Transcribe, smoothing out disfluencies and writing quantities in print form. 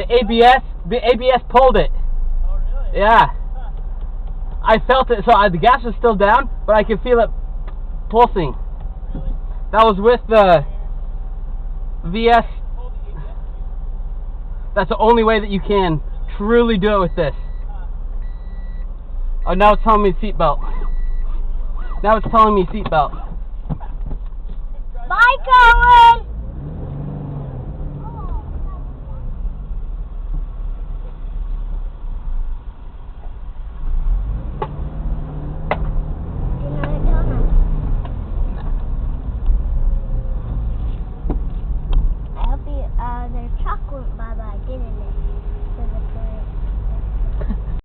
ABS. The ABS pulled it. Oh, really? Yeah. Huh. I felt it. So the gas was still down, but I could feel it pulsing. Really? That was with the VS. Hold the ABS. That's the only way that you can truly do it with this. Oh, now it's telling me seatbelt. Now it's telling me seatbelt. Bye, Cohen! I hope their truck went by.